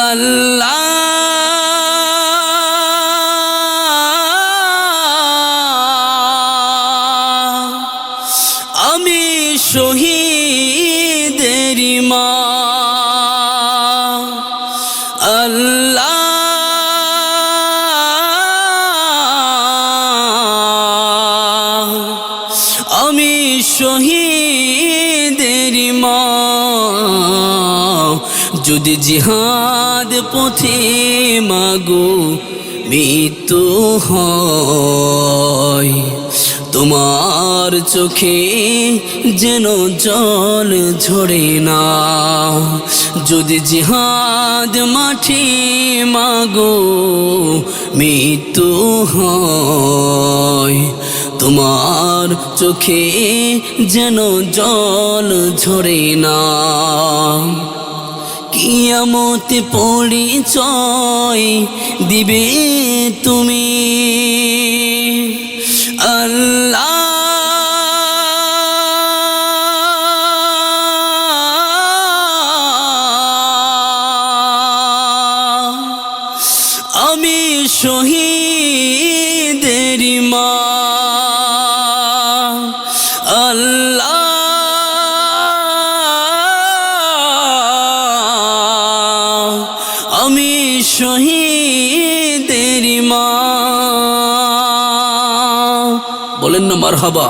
আল্লাহ আমি শহীদের মা, আল্লাহ আমি শহীদের মা। যদি জিহাদ পথে মাগো মৃত্যু হয়, তোমার চোখে যেন জল ঝরে না। যদি জিহাদ মাঠে মাগো মৃত্যু হয়, তোমার চোখে যেন জল ঝরে না। কিয়ামতে পরিচয় দিবে তুমি, আল্লাহ আমি শহীদের মা, আল্লাহ আমি শহীদের মা। বলেন না মারহাবা।